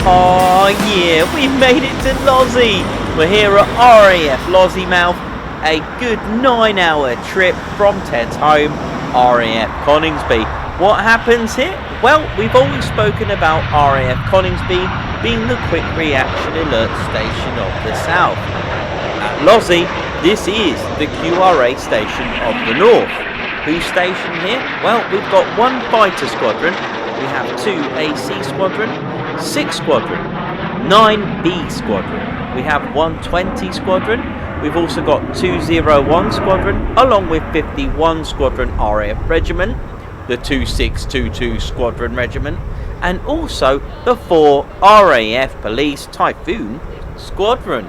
Oh yeah, we've made it to Lossie. We're here at RAF Lossiemouth. A good 9-hour trip from Ted's home, RAF Coningsby. What happens here? Well, we've always spoken about RAF Coningsby being the quick reaction alert station of the south. At Lossie, this is the QRA station of the north. Who's stationed here? Well, we've got one fighter squadron, we have 2 AC squadron, 6 squadron, 9 B squadron, we have 120 squadron, we've also got 201 squadron, along with 51 squadron RAF Regiment, the 2622 Squadron Regiment, and also the 4 RAF Police Typhoon Squadron.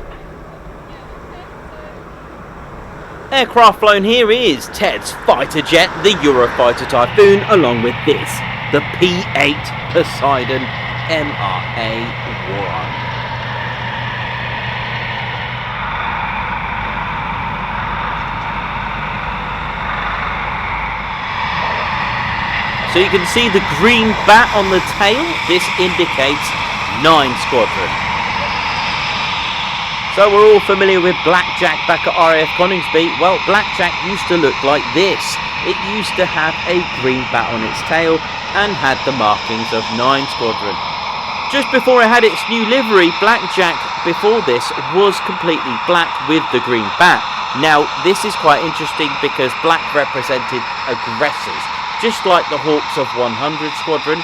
Aircraft flown here is Ted's fighter jet, the Eurofighter Typhoon, along with this, the P8 Poseidon MRA1. So you can see the green bat on the tail. This indicates 9 Squadron. So we're all familiar with Blackjack back at RAF Coningsby. Well, Blackjack used to look like this. It used to have a green bat on its tail and had the markings of 9 Squadron. Just before it had its new livery, Blackjack before this was completely black with the green bat. Now, this is quite interesting because black represented aggressors. Just like the Hawks of 100 Squadron,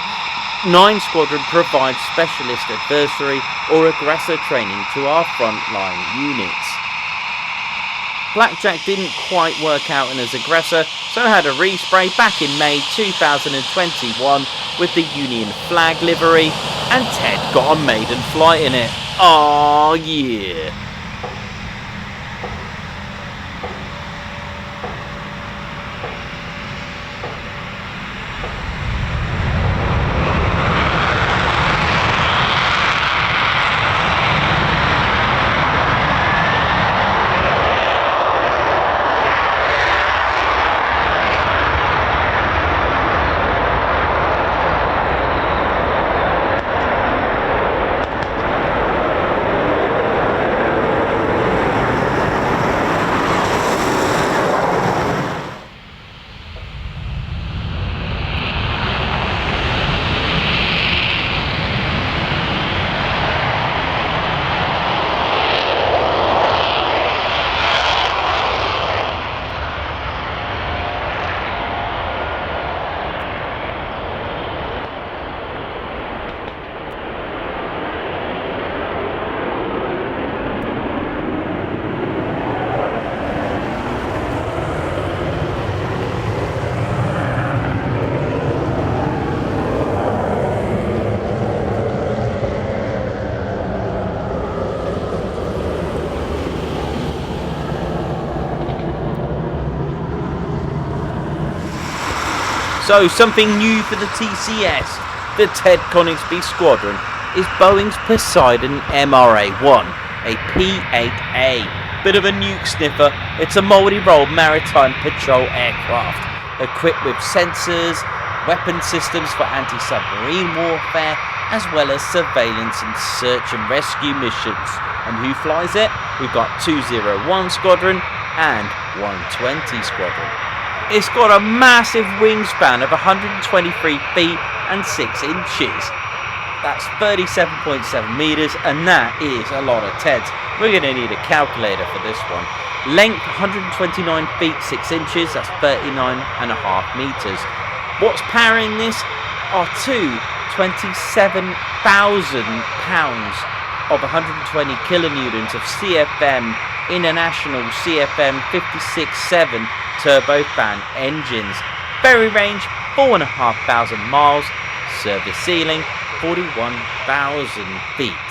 9 Squadron provides specialist adversary or aggressor training to our frontline units. Blackjack didn't quite work out as aggressor, so had a respray back in May 2021 with the Union flag livery, and Ted got a maiden flight in it. Oh yeah! So something new for the TCS, the Ted Coningsby Squadron, is Boeing's Poseidon MRA1, a P8A. Bit of a nuke sniffer, it's a multi-role maritime patrol aircraft, equipped with sensors, weapon systems for anti-submarine warfare, as well as surveillance and search and rescue missions. And who flies it? We've got 201 Squadron and 120 Squadron. It's got a massive wingspan of 123 feet and 6 inches. That's 37.7 meters, and that is a lot of Teds. We're going to need a calculator for this one. Length 129 feet 6 inches, that's 39.5 meters. What's powering this are two 27,000 pounds of 120 kilonewtons of CFM International CFM 56-7 turbofan engines. Ferry range 4,500 miles. Service ceiling 41,000 feet.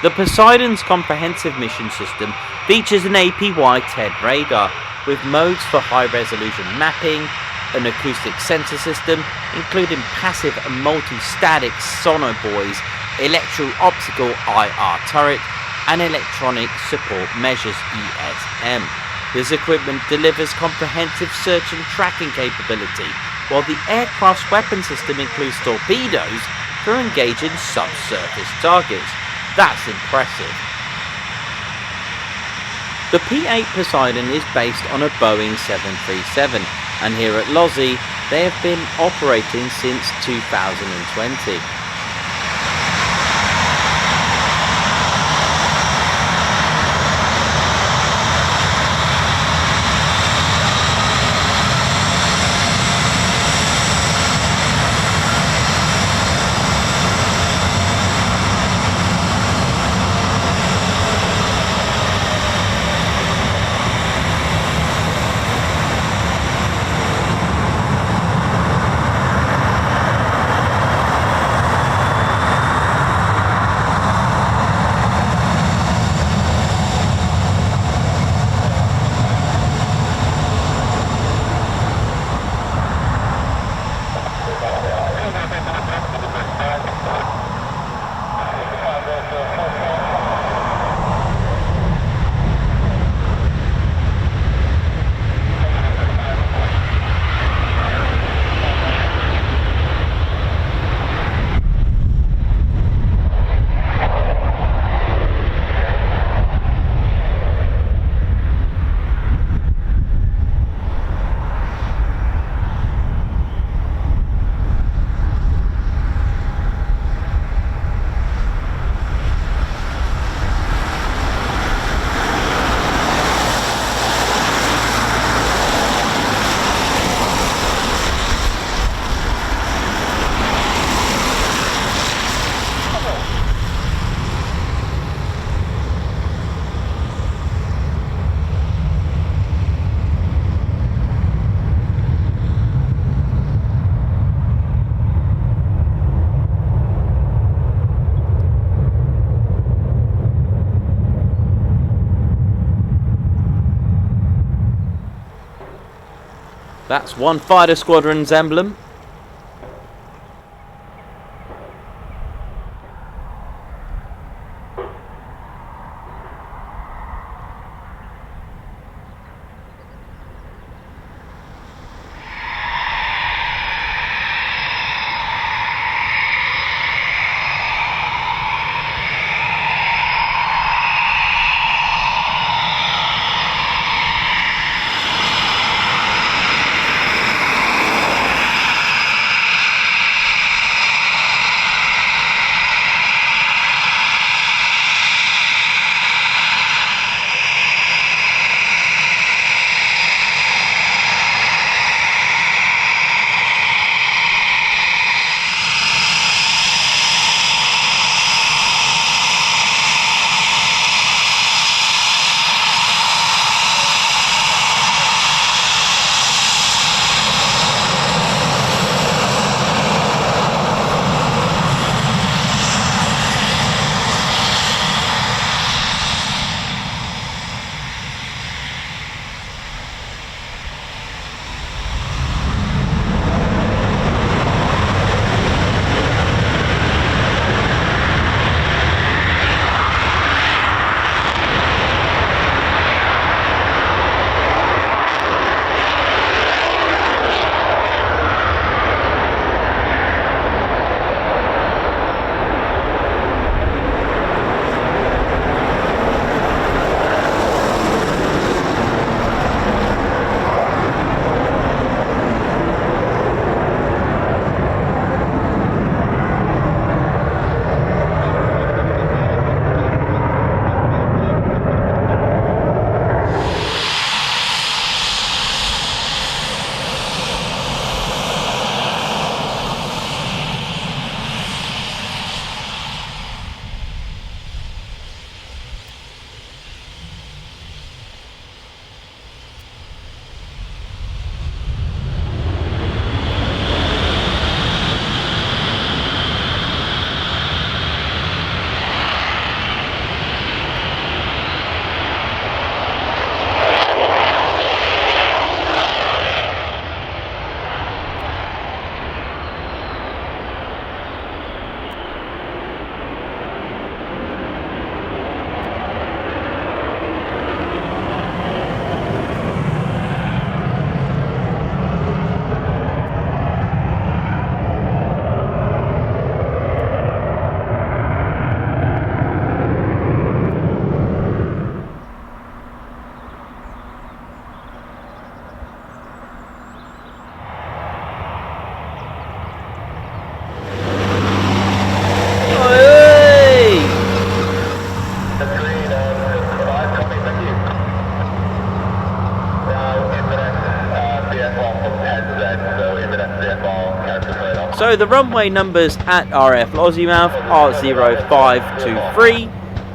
The Poseidon's comprehensive mission system features an APY TED radar with modes for high-resolution mapping, an acoustic sensor system including passive and multi-static sonobuoys, electro-optical IR turret, and electronic support measures ESM. This equipment delivers comprehensive search and tracking capability, while the aircraft's weapon system includes torpedoes for engaging subsurface targets. That's impressive. The P8 Poseidon is based on a Boeing 737, and here at Lossie they have been operating since 2020. That's one fighter squadron's emblem. So the runway numbers at RAF Lossiemouth are 0523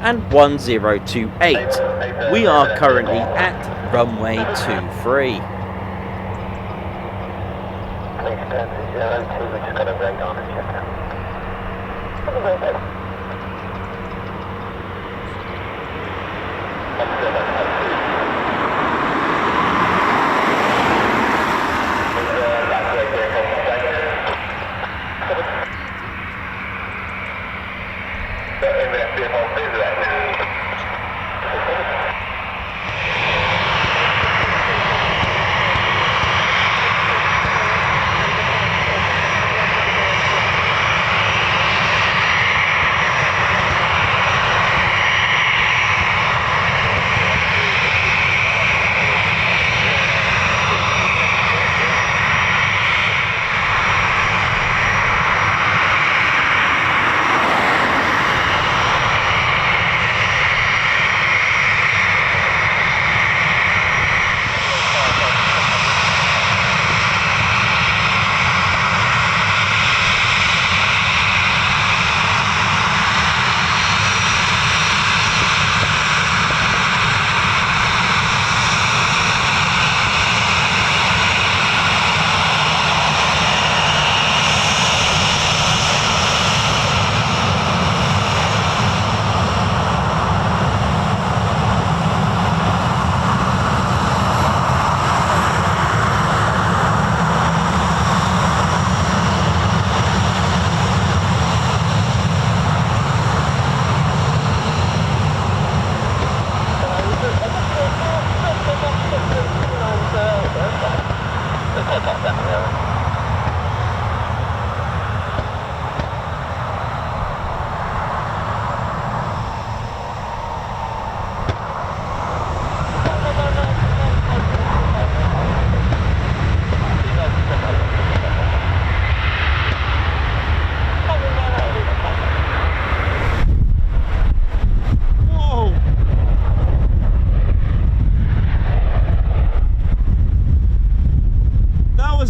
and 1028. We are currently at runway 23.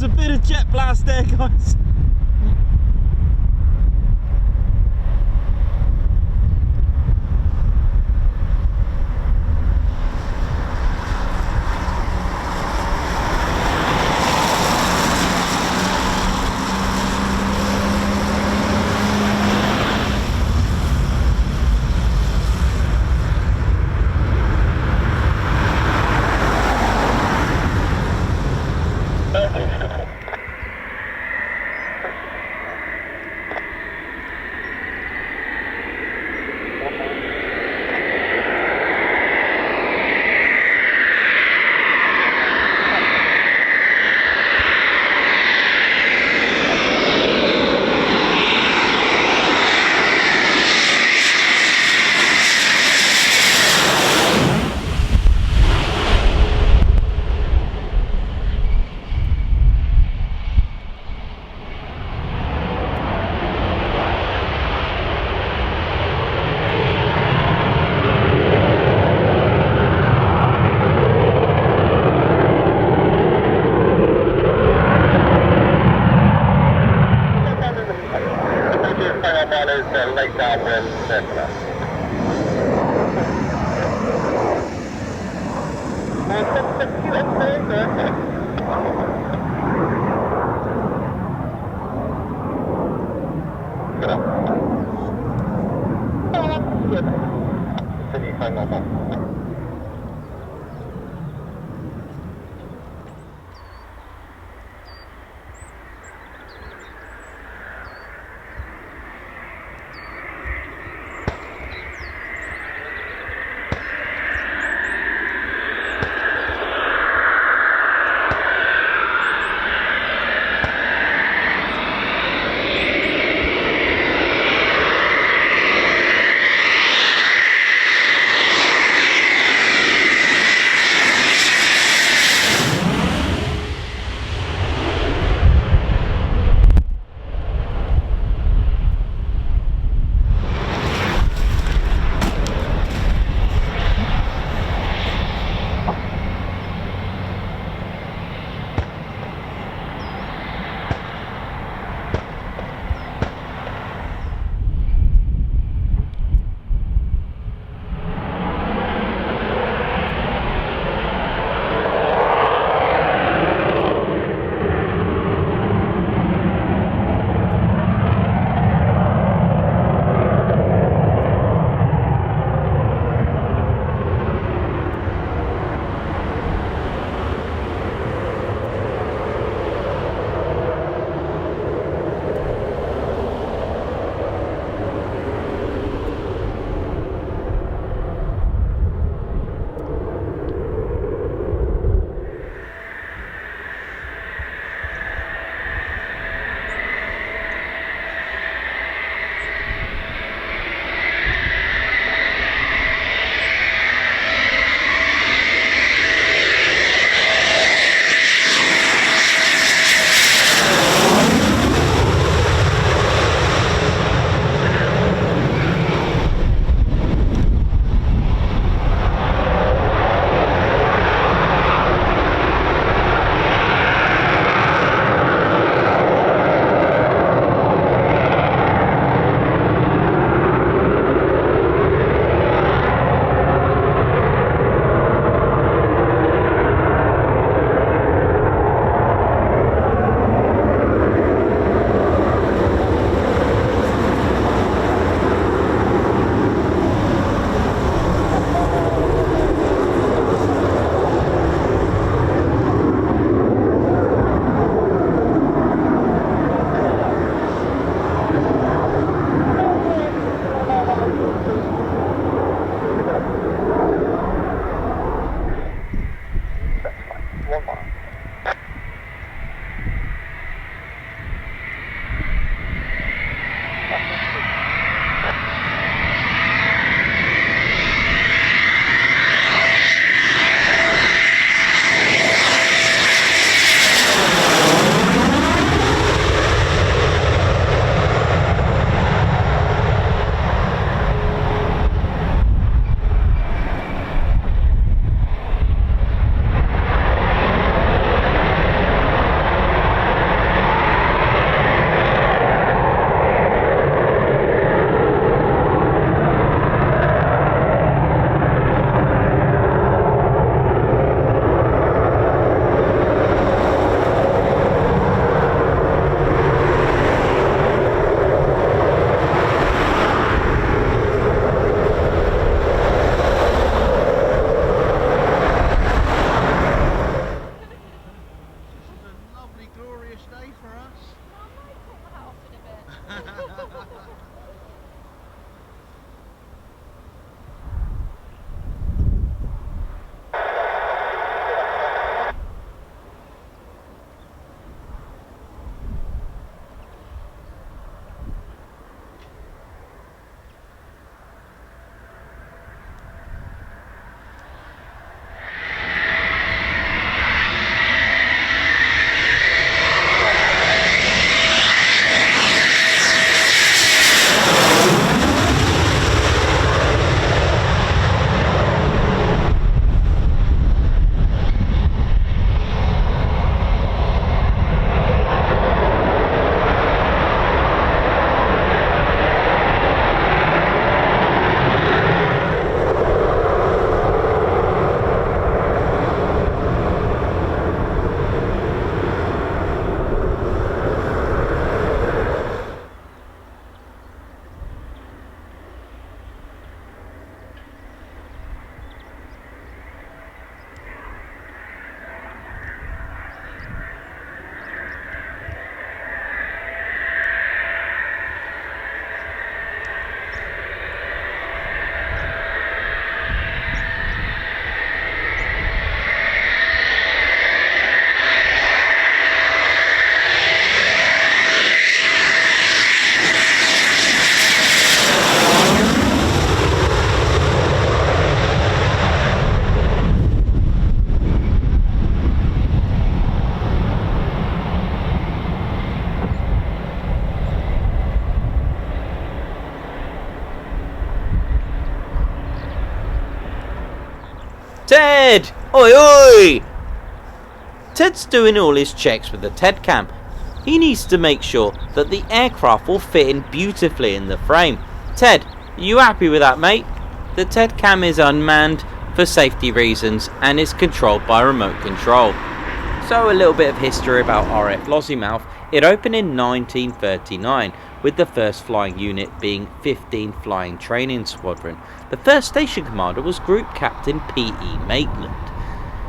A bit of jet blast there, guys. Ted! Oi oi! Ted's doing all his checks with the Ted cam. He needs to make sure that the aircraft will fit in beautifully in the frame. Ted, are you happy with that, mate? The Ted cam is unmanned for safety reasons and is controlled by remote control. So a little bit of history about RAF Lossiemouth. It opened in 1939 with the first flying unit being 15 Flying Training Squadron. The first station commander was Group Captain P.E. Maitland.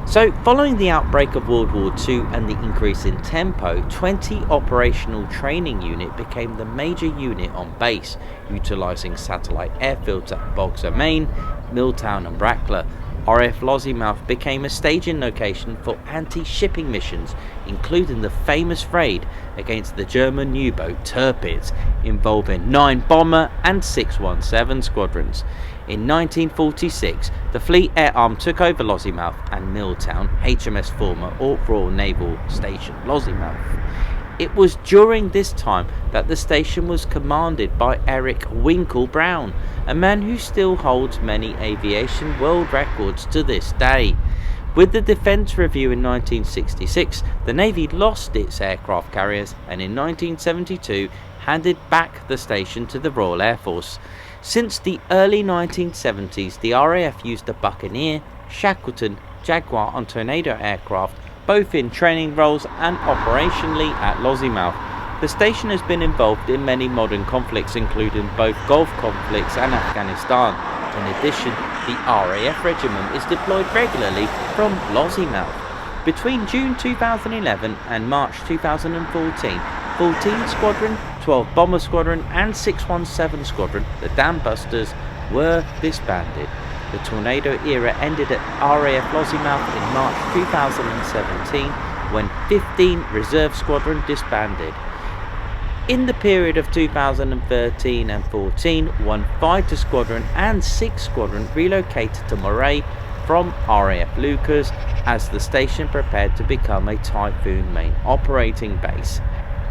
So following the outbreak of World War II and the increase in tempo, 20 Operational Training Unit became the major unit on base, utilising satellite airfields at Bogs o' Main, Milltown and Brackler. RAF Lossiemouth became a staging location for anti-shipping missions, including the famous raid against the German U-boat Tirpitz, involving 9 bomber and 617 squadrons. In 1946, the Fleet Air Arm took over Lossiemouth and Milltown, HMS former Royal Naval Station Lossiemouth. It was during this time that the station was commanded by Eric Winkle Brown, a man who still holds many aviation world records to this day. With the Defence Review in 1966, the Navy lost its aircraft carriers and in 1972 handed back the station to the Royal Air Force. Since the early 1970s, the RAF used the Buccaneer, Shackleton, Jaguar and Tornado aircraft, both in training roles and operationally at Lossiemouth. The station has been involved in many modern conflicts, including both Gulf conflicts and Afghanistan. In addition, the RAF Regiment is deployed regularly from Lossiemouth. Between June 2011 and March 2014, 14 Squadron, 12 Bomber Squadron and 617 Squadron, the Dam Busters, were disbanded. The Tornado era ended at RAF Lossiemouth in March 2017 when 15 Reserve Squadron disbanded. In the period of 2013 and 14, 1 Fighter Squadron and 6 Squadron relocated to Moray from RAF Lucas as the station prepared to become a Typhoon main operating base.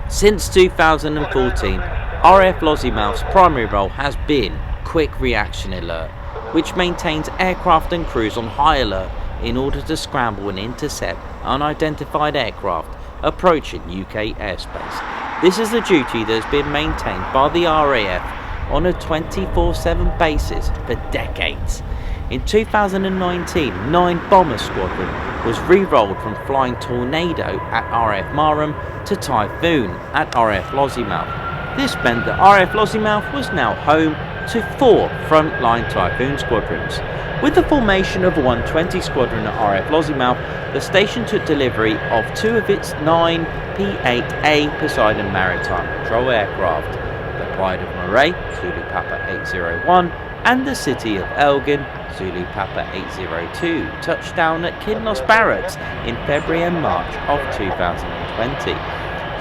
Since 2014, RAF Lossiemouth's primary role has been Quick Reaction Alert, which maintains aircraft and crews on high alert in order to scramble and intercept unidentified aircraft approaching UK airspace. This is a duty that has been maintained by the RAF on a 24/7 basis for decades. In 2019, 9 Bomber Squadron was re-rolled from flying Tornado at RAF Marham to Typhoon at RAF Lossiemouth. This meant that RAF Lossiemouth was now home to 4 frontline Typhoon squadrons. With the formation of 120 Squadron at RAF Lossiemouth, the station took delivery of 2 of its 9 P8 Poseidon maritime patrol aircraft, the Pride of Moray, Zulu Papa 801, and the City of Elgin, Zulu Papa 802, touched down at Kinloss Barracks in February and March of 2020.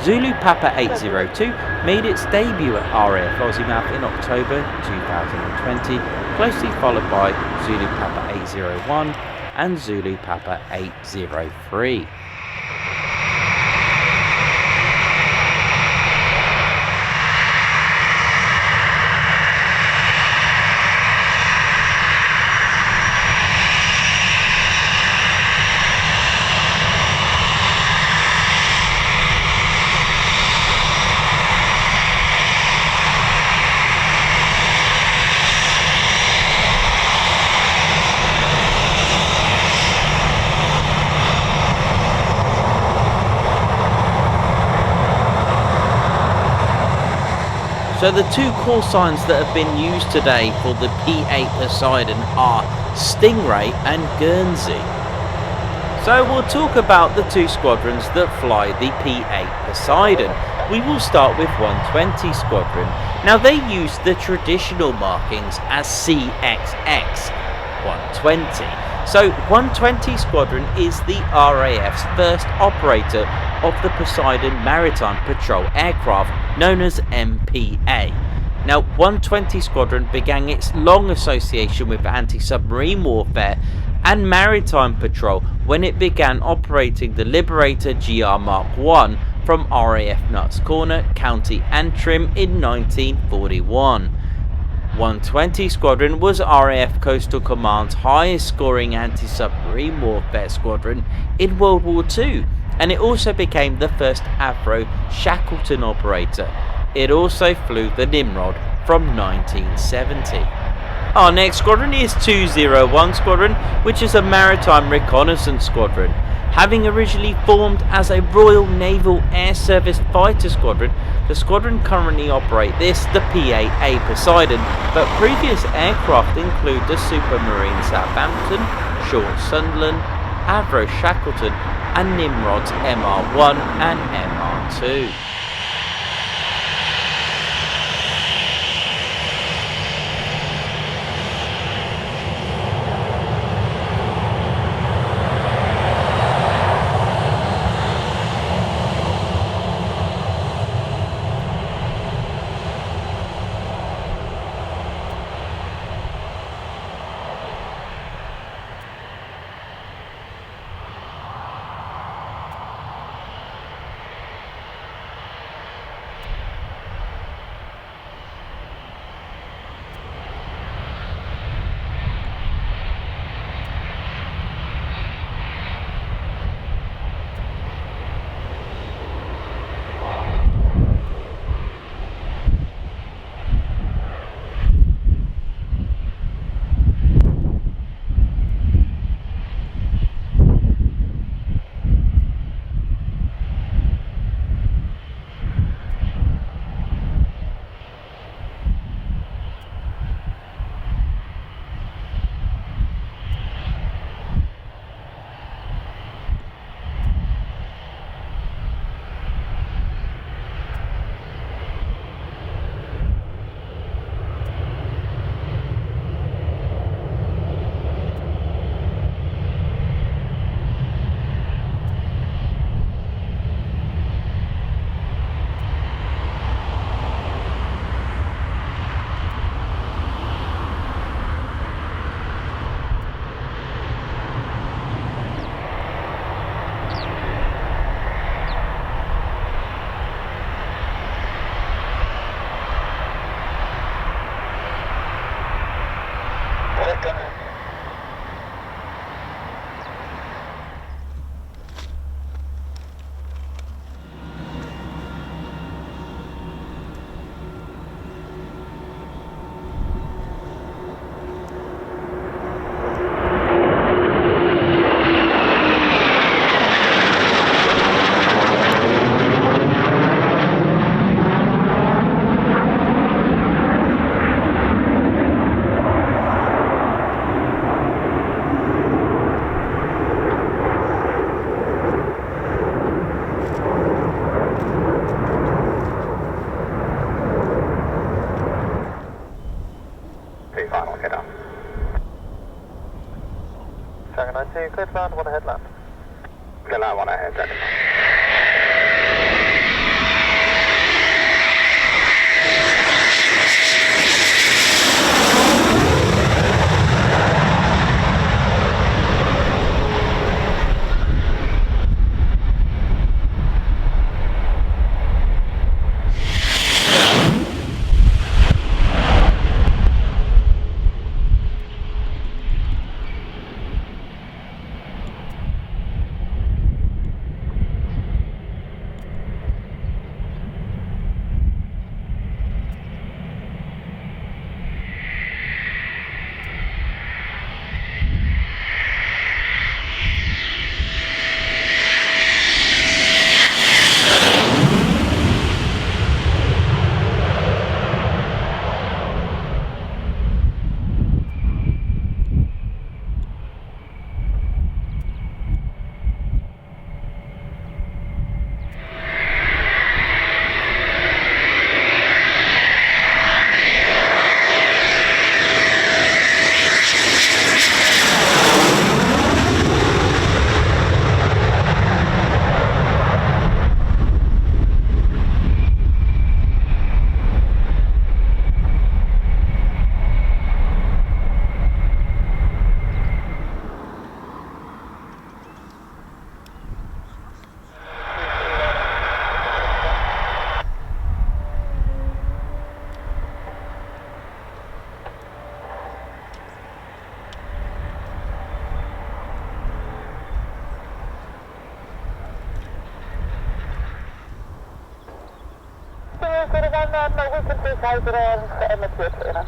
Zulu Papa 802 made its debut at RAF Lossiemouth in October 2020, closely followed by Zulu Papa 801 and Zulu Papa 803. So the 2 call signs that have been used today for the P8 Poseidon are Stingray and Guernsey. So we'll talk about the 2 squadrons that fly the P8 Poseidon. We will start with 120 Squadron. Now they use the traditional markings as CXX 120. So 120 Squadron is the RAF's first operator of the Poseidon Maritime Patrol aircraft known as MPA. Now 120 Squadron began its long association with anti-submarine warfare and maritime patrol when it began operating the Liberator GR Mark I from RAF Nuts Corner, County Antrim in 1941. 120 Squadron was RAF Coastal Command's highest scoring anti-submarine warfare squadron in World War II, and it also became the first Avro Shackleton operator. It also flew the Nimrod from 1970. Our next squadron is 201 Squadron, which is a maritime reconnaissance squadron. Having originally formed as a Royal Naval Air Service fighter squadron, the squadron currently operate the P8 Poseidon, but previous aircraft include the Supermarine Southampton, Short Sunderland, Avro Shackleton, and Nimrod's MR1 and MR2. Sqn Ldr T, clear to land, one ahead land. Clear land, one ahead, second. we can see Poseidons material.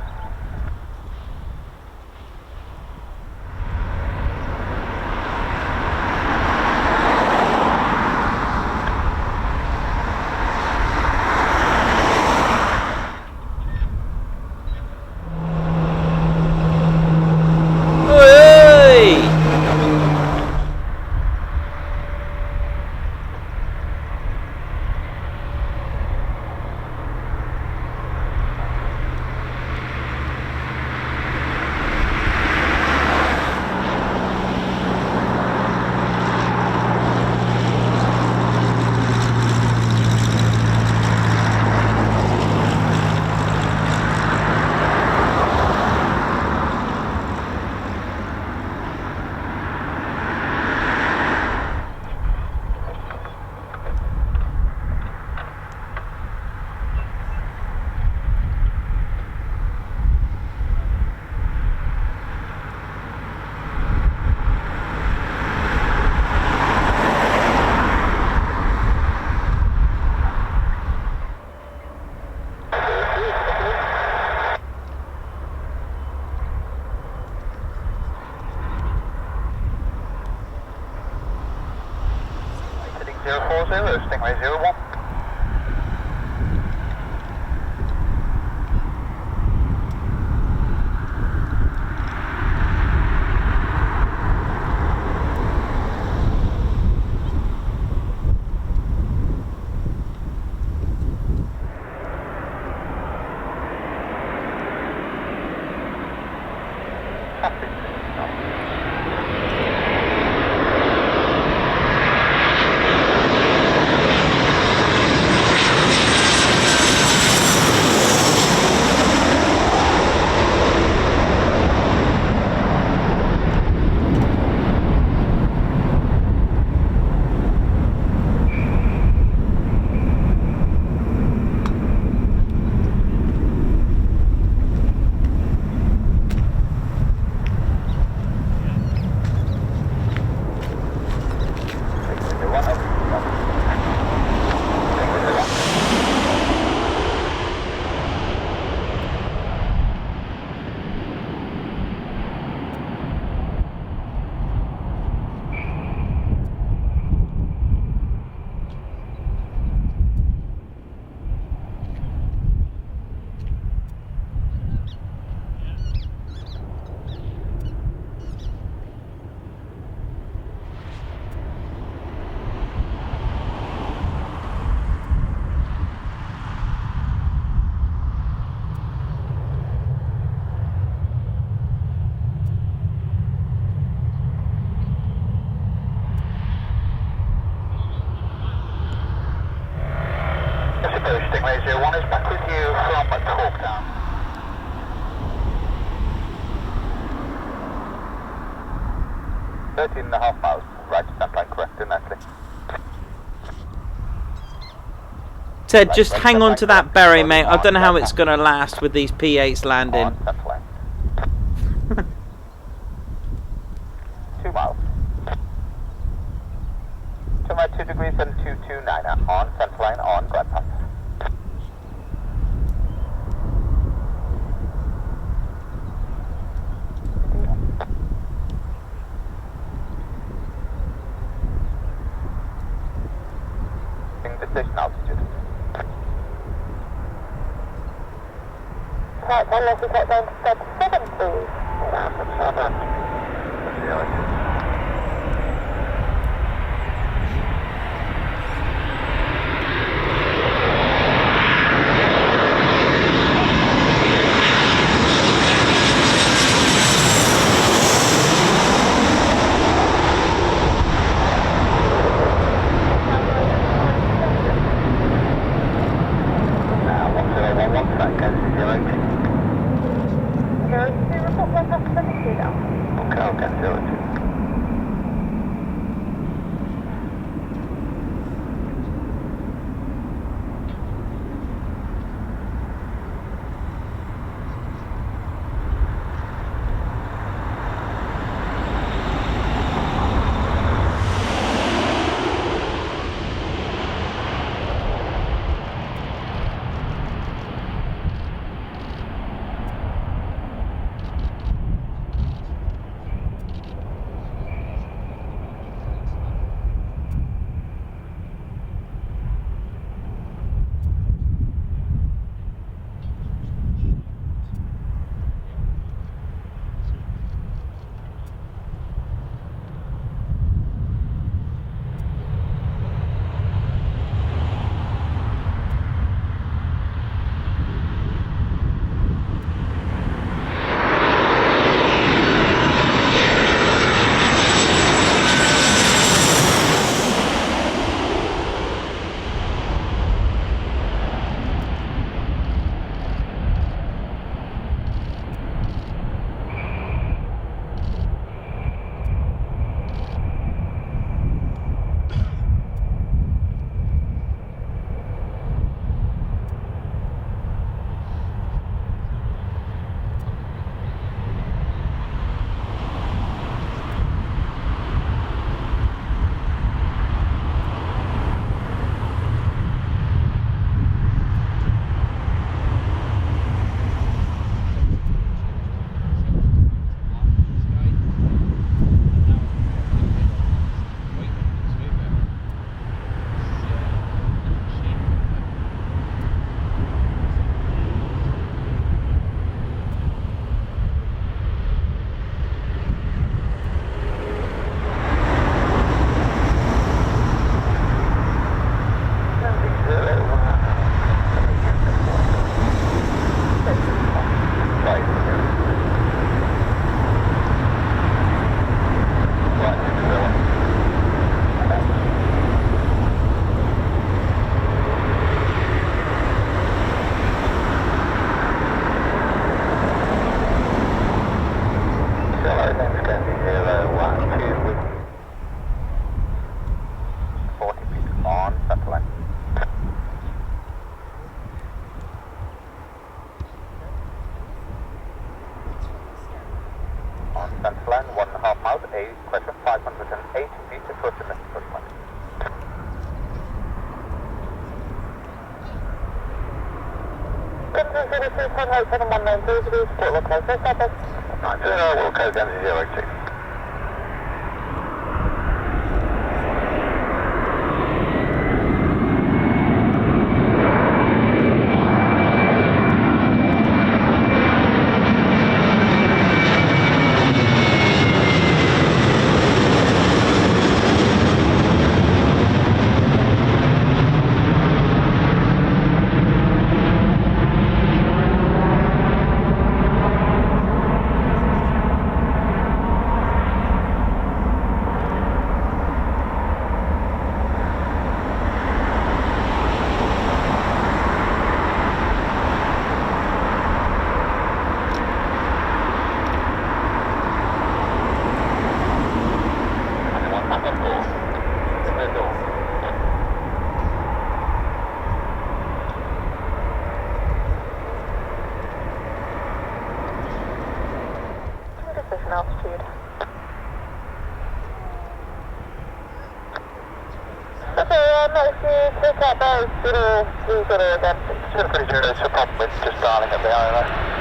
Stingray 01. Stingray 01 is back with you from Talkdown. .13.5 miles, right standby correct in Nestle. Ted, just hang on to that berry, mate. I don't know how it's going to last with these P8s landing. 2 miles. 2 degrees and 229 on central line on Grand Pass. Decision altitude. Right, one less is down to step 7, please. Step 7. Report one possibility now. We'll code down to 02. Altitude. Okay, no, if you take out those little again. Still pretty sure there's a problem with just dialing up the ILS.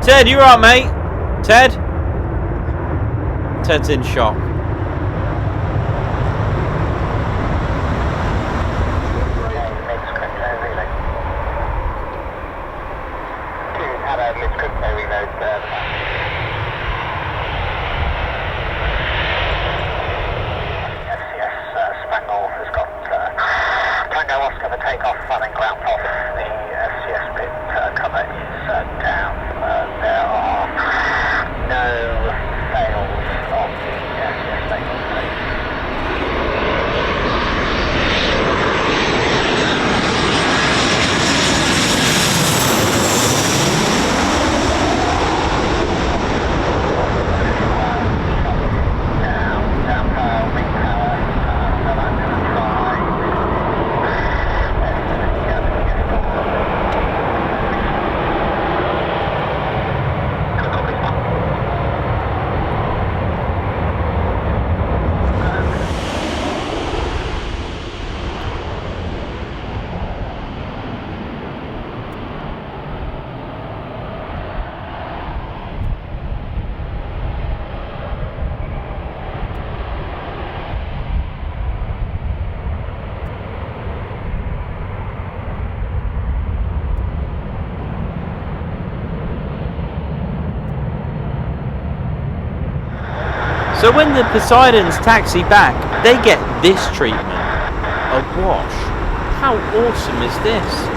Ted, you alright, mate? Ted? Ted's in shock. So when the Poseidons taxi back, they get this treatment. A wash. How awesome is this?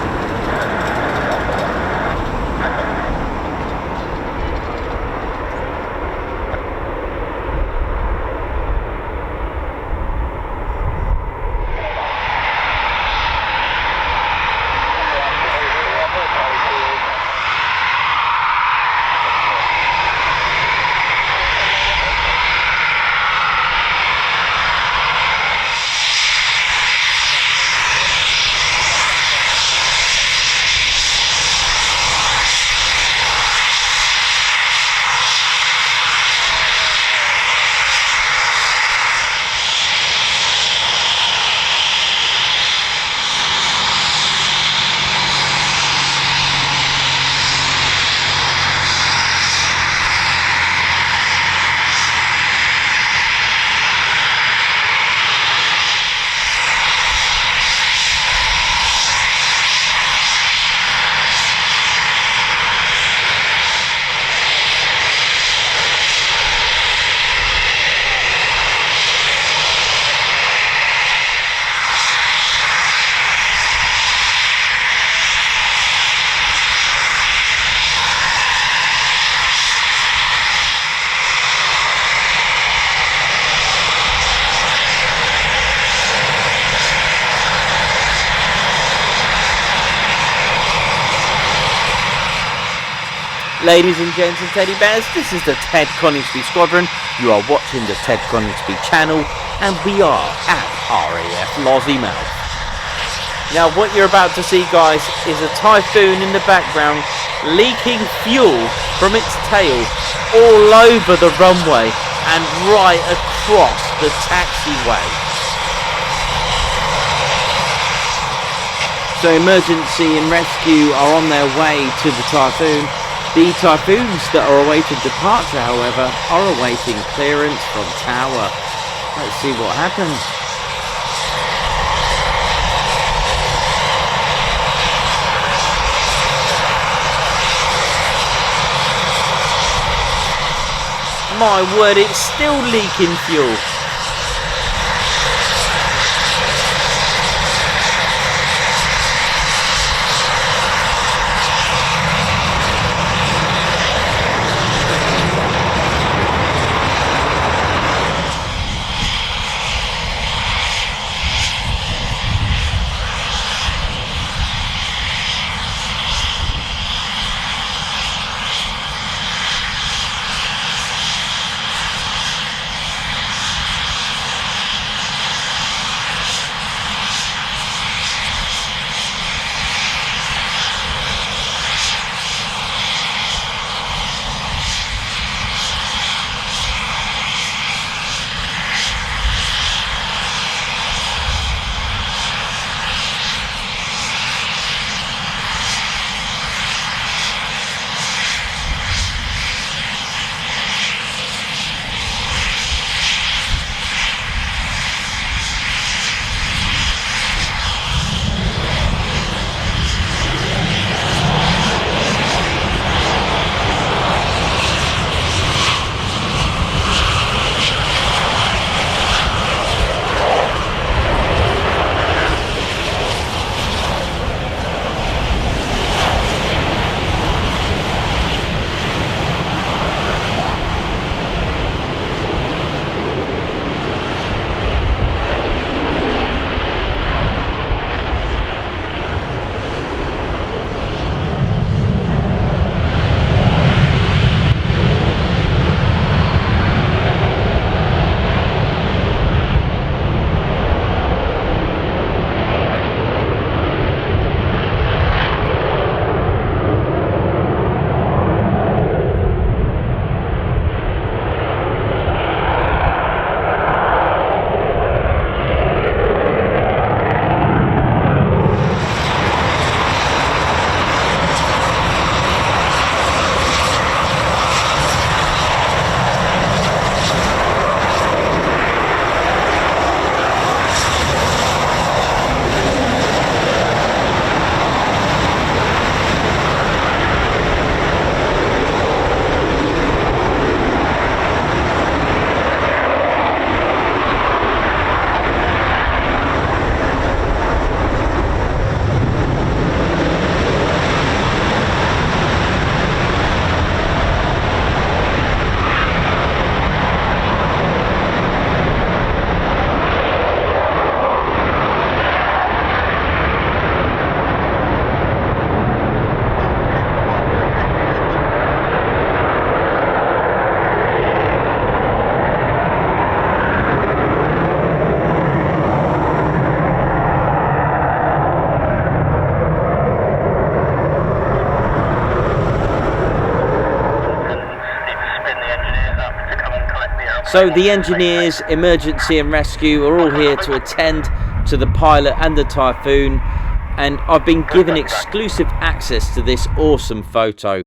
Ladies and gents and teddy bears, this is the Ted Coningsby Squadron. You are watching the Ted Coningsby channel, and we are at RAF Lossiemouth. Now what you're about to see, guys, is a Typhoon in the background leaking fuel from its tail all over the runway and right across the taxiway. So emergency and rescue are on their way to the Typhoon. The Typhoons that are awaiting departure, however, are awaiting clearance from tower. Let's see what happens. My word, it's still leaking fuel. So the engineers, emergency and rescue are all here to attend to the pilot and the Typhoon, and I've been given exclusive access to this awesome photo.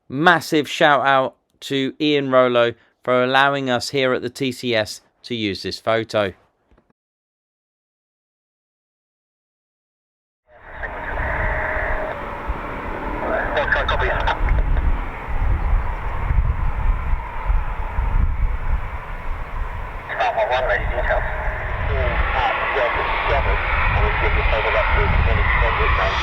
Massive shout out to Ian Rollo for allowing us here at the TCS to use this photo. Ready details. I will give you over up to any extended now.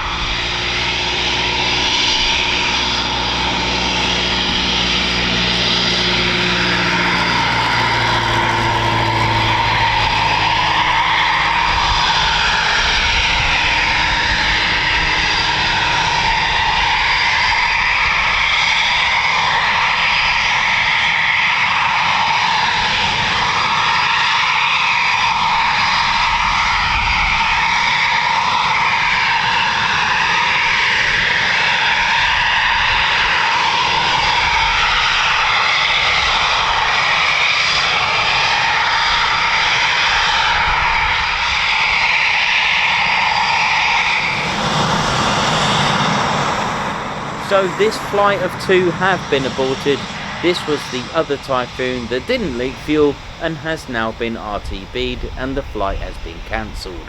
So this flight of 2 have been aborted. This was the other Typhoon that didn't leak fuel and has now been RTB'd, and the flight has been cancelled.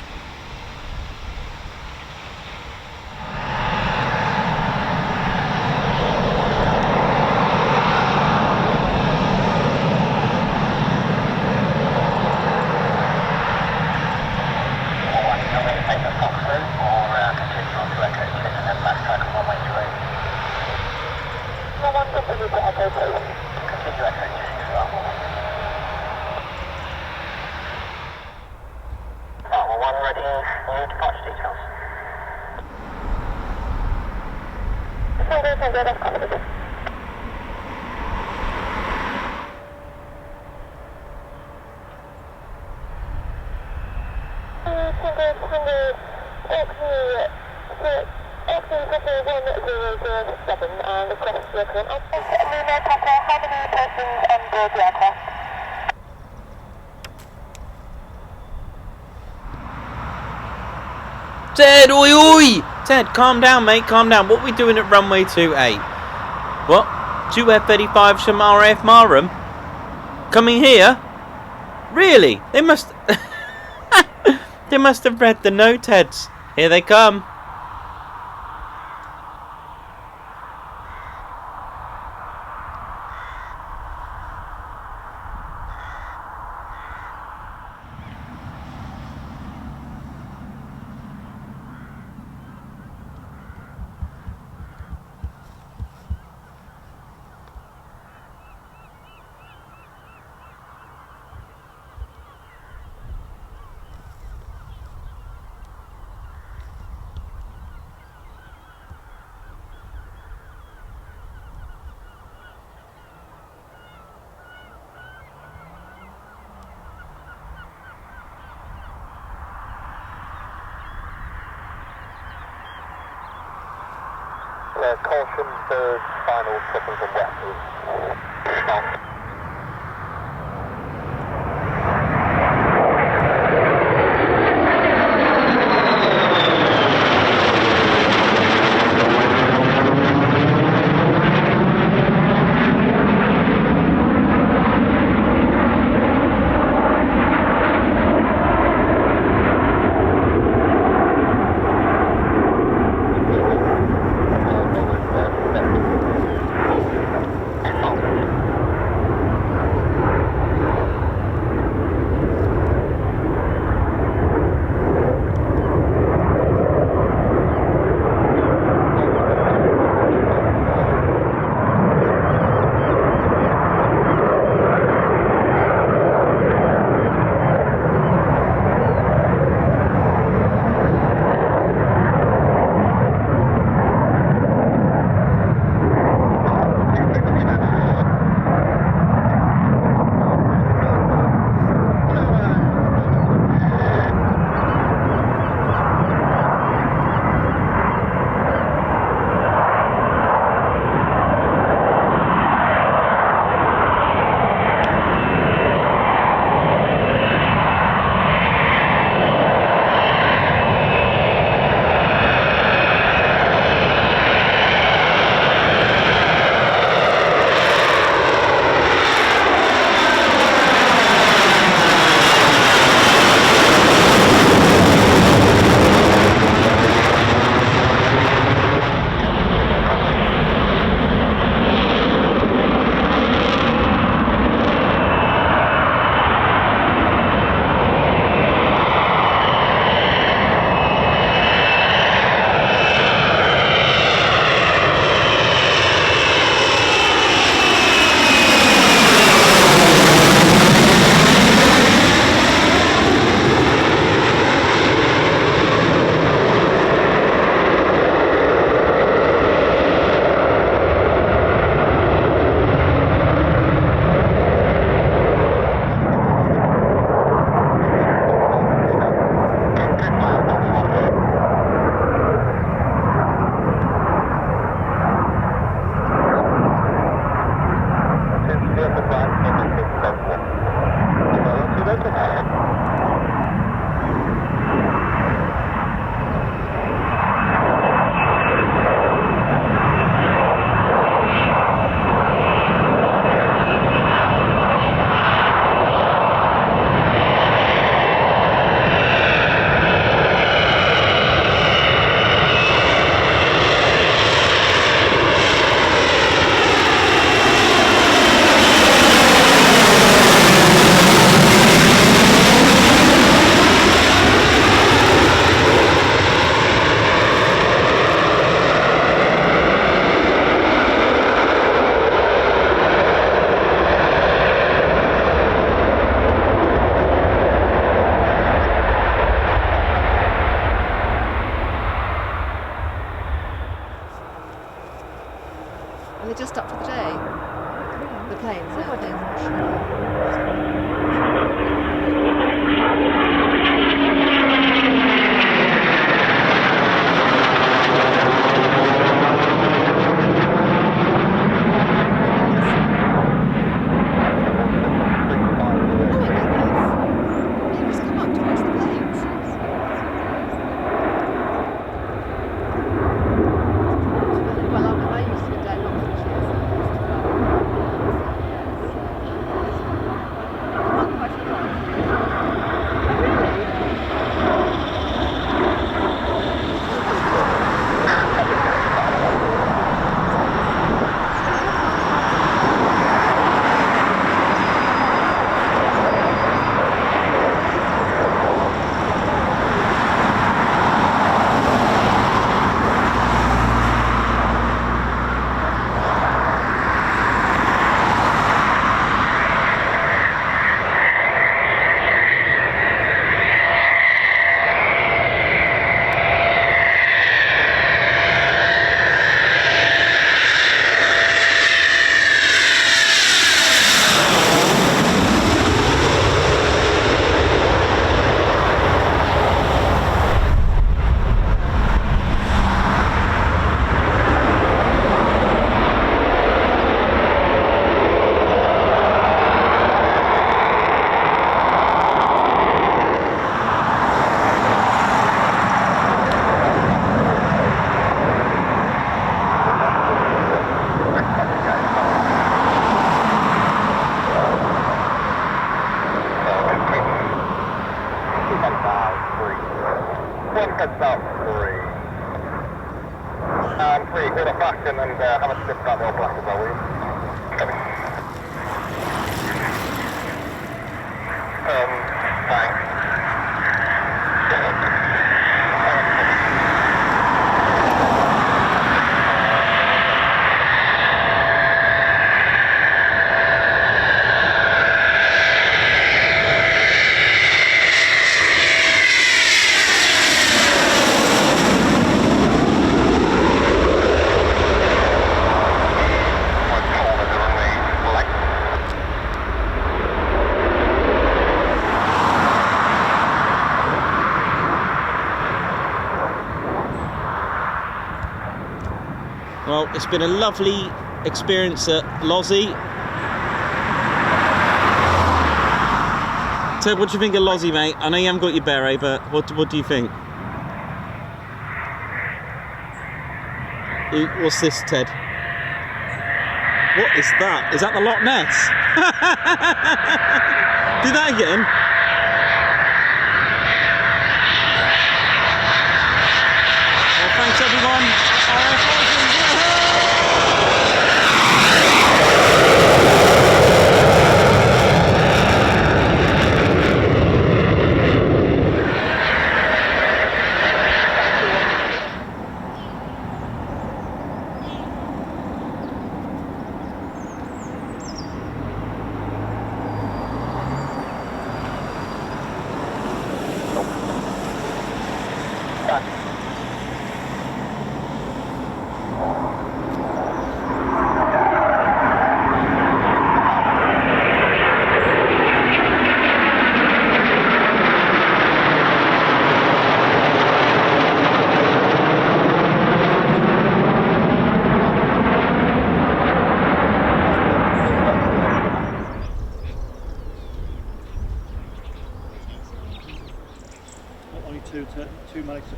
Ted, oi oi! Ted, calm down, mate, calm down. What are we doing at runway 28? What? 2 F35s from RAF Marham? Coming here? Really? They must... they must have read the note, Teds. Here they come. Caution, bird, final, tripples and wet. planes. Well, it's been a lovely experience at Lossie. Ted, what do you think of Lossie, mate? I know you haven't got your beret, but what do you think? What's this, Ted? What is that? Is that the Loch Ness? Do that again. Well, thanks everyone. RAF Lossiemouth.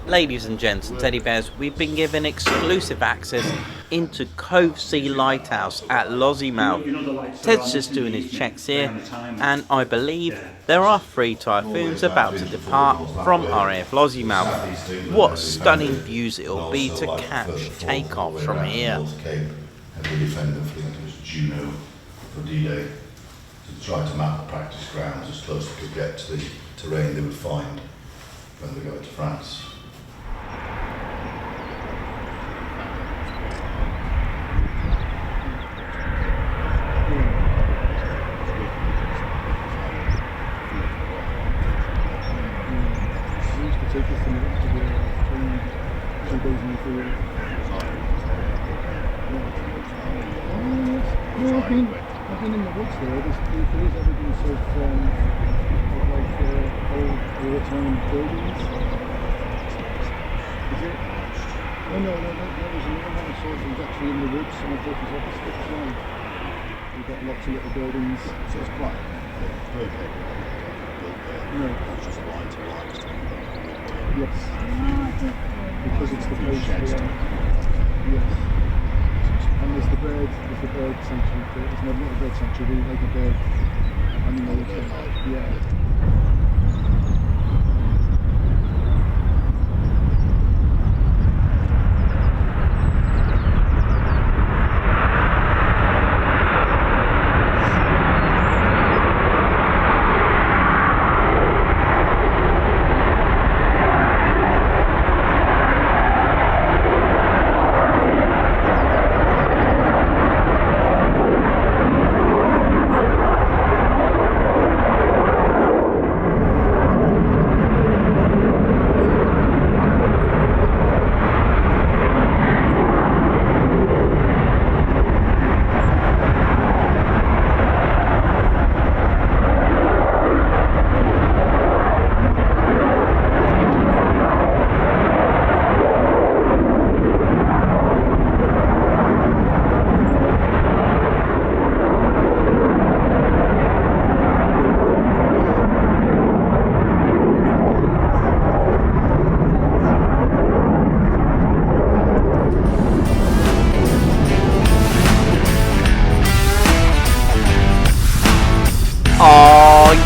Ladies and gents and teddy bears, we've been given exclusive access into Covesea Lighthouse at Lossiemouth. Ted's just doing his checks here, and I believe there are 3 Typhoons about to depart from RAF Lossiemouth. What stunning views it'll be to catch takeoff from here. And the defender fleet was Juno for D-Day to try to map the practice grounds as close as they could get to the terrain they would find when they go to France. I've been in the woods there. There is evidence of like old wartime buildings. Is it? Oh no, there was another one I saw that was actually in the woods, and I thought it was opposite as well. We've got lots of little buildings. So it's quite very capable. No. It's just line to line. Yes. Because it's the place sheds. Yes. And there's the bird sanctuary. There's no little bird sanctuary, like a bird animal. Yeah.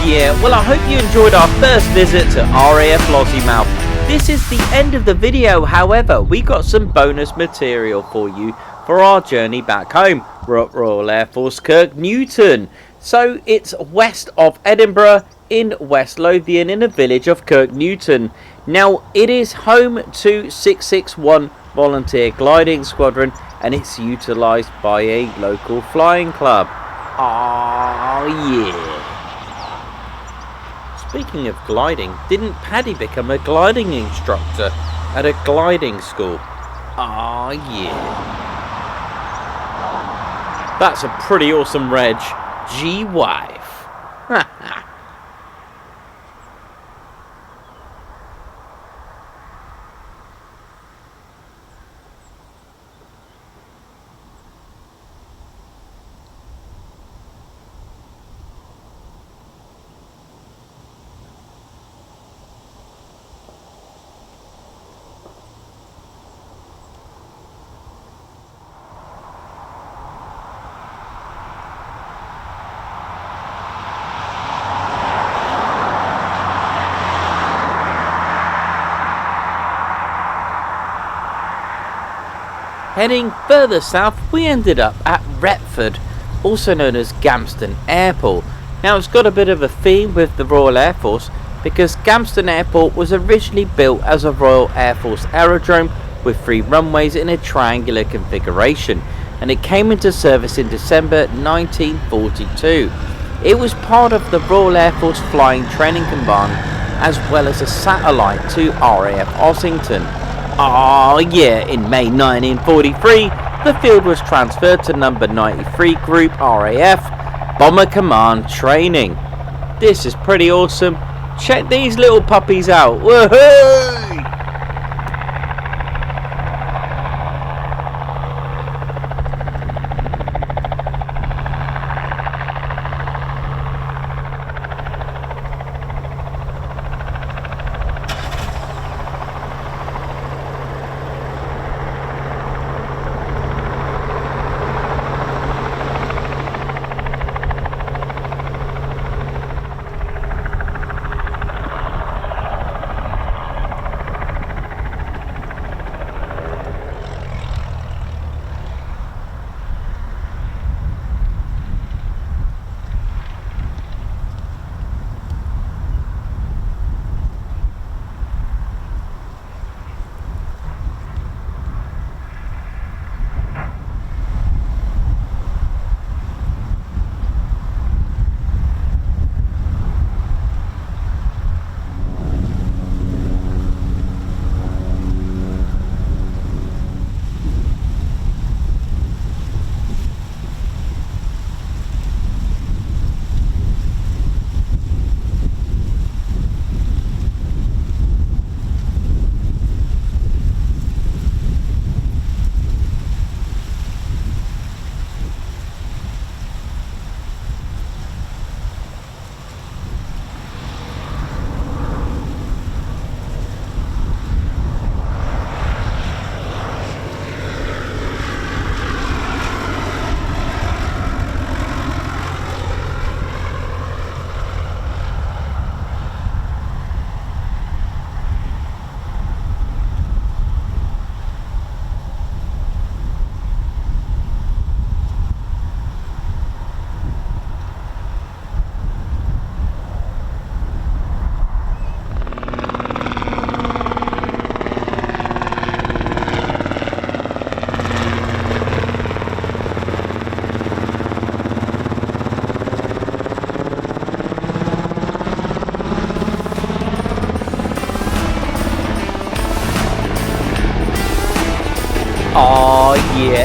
Yeah, well, I hope you enjoyed our first visit to RAF Lossiemouth. This is the end of the video. However, we got some bonus material for you for our journey back home. We're at Royal Air Force Kirk Newton. So it's west of Edinburgh in West Lothian in the village of Kirk Newton. Now, it is home to 661 Volunteer Gliding Squadron, and it's utilised by a local flying club. Ah, yeah. Speaking of gliding, didn't Paddy become a gliding instructor at a gliding school? Ah, yeah. That's a pretty awesome reg. G-wife. Heading further south, we ended up at Retford, also known as Gamston Airport. Now, it's got a bit of a theme with the Royal Air Force because Gamston Airport was originally built as a Royal Air Force aerodrome with 3 runways in a triangular configuration, and it came into service in December 1942. It was part of the Royal Air Force Flying Training Command as well as a satellite to RAF Ossington. Ah, yeah, in May 1943, the field was transferred to number 93 Group RAF Bomber Command Training. This is pretty awesome. Check these little puppies out. Woohoo!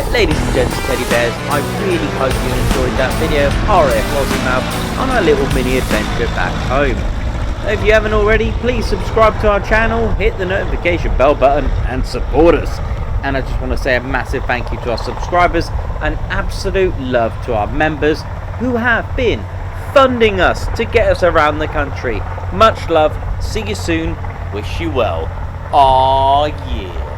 yeah, ladies and gents, teddy bears, I really hope you enjoyed that video of RAF Lossiemouth on our little mini adventure back home. If you haven't already, please subscribe to our channel, hit the notification bell button and support us. And I just want to say a massive thank you to our subscribers and absolute love to our members who have been funding us to get us around the country. Much love, see you soon, wish you well. Aww yeah.